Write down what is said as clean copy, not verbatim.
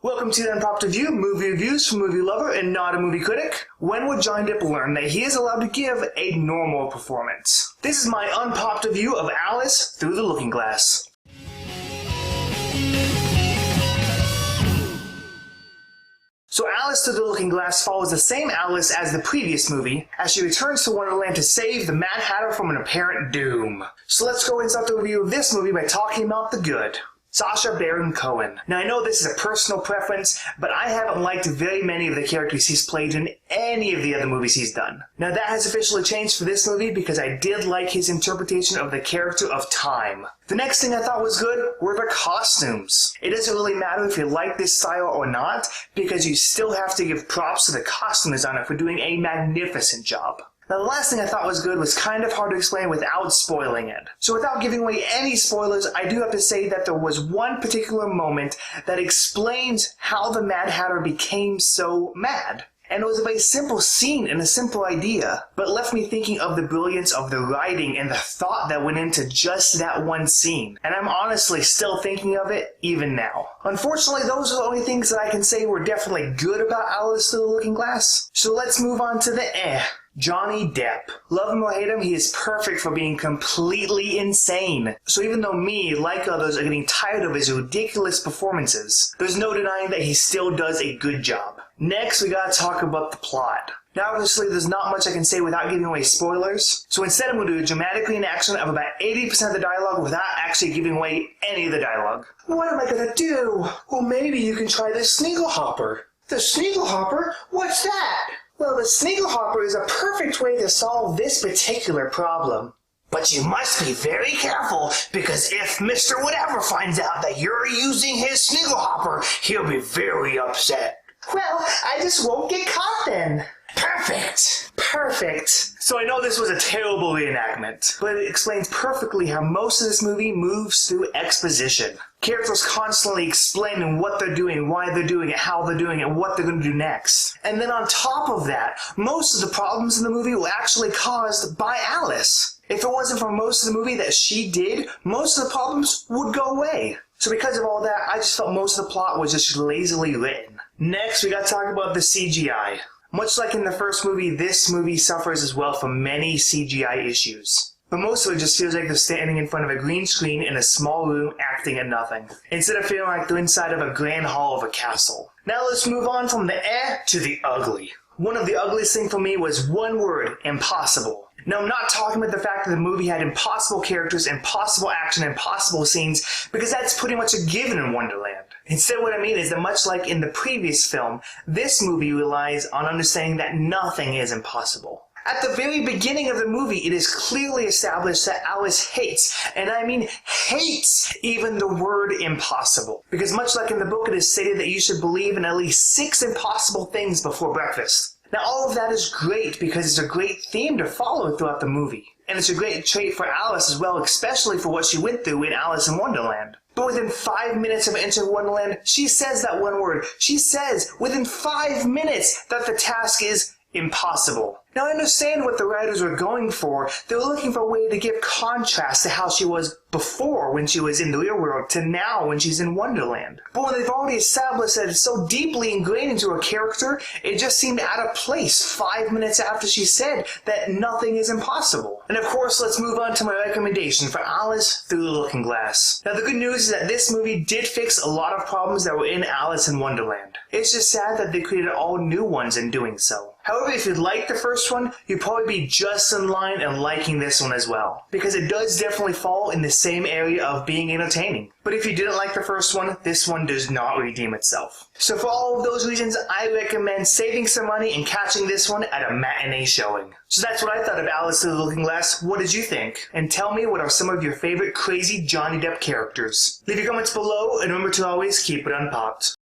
Welcome to the Unpopped Review, movie reviews from movie lover and not a movie critic. When would Johnny Depp learn that he is allowed to give a normal performance? This is my Unpopped review of Alice Through the Looking Glass. So Alice Through the Looking Glass follows the same Alice as the previous movie, as she returns to Wonderland to save the Mad Hatter from an apparent doom. So let's go and start the review of this movie by talking about the good. Sacha Baron Cohen. Now I know this is a personal preference, but I haven't liked very many of the characters he's played in any of the other movies he's done. Now that has officially changed for this movie because I did like his interpretation of the character of Time. The next thing I thought was good were the costumes. It doesn't really matter if you like this style or not, because you still have to give props to the costume designer for doing a magnificent job. Now the last thing I thought was good was kind of hard to explain without spoiling it. So without giving away any spoilers, I do have to say that there was one particular moment that explains how the Mad Hatter became so mad. And it was a very simple scene and a simple idea, but left me thinking of the brilliance of the writing and the thought that went into just that one scene. And I'm honestly still thinking of it even now. Unfortunately, those are the only things that I can say were definitely good about Alice Through the Looking Glass. So let's move on to the Johnny Depp. Love him or hate him, he is perfect for being completely insane. So even though me, like others, are getting tired of his ridiculous performances, there's no denying that he still does a good job. Next, we gotta talk about the plot. Now obviously there's not much I can say without giving away spoilers, so instead I'm going to do a dramatic reenaction of about 80% of the dialogue without actually giving away any of the dialogue. What am I gonna do? Well, maybe you can try the Snigglehopper. The Snigglehopper? What's that? Well, the Snigglehopper is a perfect way to solve this particular problem. But you must be very careful, because if Mr. Whatever finds out that you're using his Snigglehopper, he'll be very upset. Well, I just won't get caught then. Perfect! Perfect. So I know this was a terrible reenactment, but it explains perfectly how most of this movie moves through exposition. Characters constantly explaining what they're doing, why they're doing it, how they're doing it, what they're going to do next. And then on top of that, most of the problems in the movie were actually caused by Alice. If it wasn't for most of the movie that she did, most of the problems would go away. So because of all that, I just felt most of the plot was just lazily written. Next, we got to talk about the CGI. Much like in the first movie, this movie suffers as well from many CGI issues. But most of it just feels like they're standing in front of a green screen in a small room acting at nothing, instead of feeling like they're inside of a grand hall of a castle. Now let's move on from the to the ugly. One of the ugliest things for me was one word: impossible. Now I'm not talking about the fact that the movie had impossible characters, impossible action, impossible scenes, because that's pretty much a given in Wonderland. Instead, what I mean is that much like in the previous film, this movie relies on understanding that nothing is impossible. At the very beginning of the movie, it is clearly established that Alice hates, and I mean hates, even the word impossible. Because much like in the book, it is stated that you should believe in at least 6 impossible things before breakfast. Now all of that is great because it's a great theme to follow throughout the movie. And it's a great trait for Alice as well, especially for what she went through in Alice in Wonderland. But within 5 minutes of entering Wonderland, she says that one word. She says within 5 minutes that the task is impossible. Now I understand what the writers were going for. They were looking for a way to give contrast to how she was before when she was in the real world to now when she's in Wonderland. But when they've already established that it's so deeply ingrained into her character, it just seemed out of place 5 minutes after she said that nothing is impossible. And of course, let's move on to my recommendation for Alice Through the Looking Glass. Now the good news is that this movie did fix a lot of problems that were in Alice in Wonderland. It's just sad that they created all new ones in doing so. However, if you like the first one, you'd probably be just in line and liking this one as well, because it does definitely fall in the same area of being entertaining. But if you didn't like the first one, this one does not redeem itself. So for all of those reasons, I recommend saving some money and catching this one at a matinee showing. So that's what I thought of Alice Through the Looking Glass. What did you think? And tell me, what are some of your favorite crazy Johnny Depp characters? Leave your comments below, and remember to always keep it unpopped.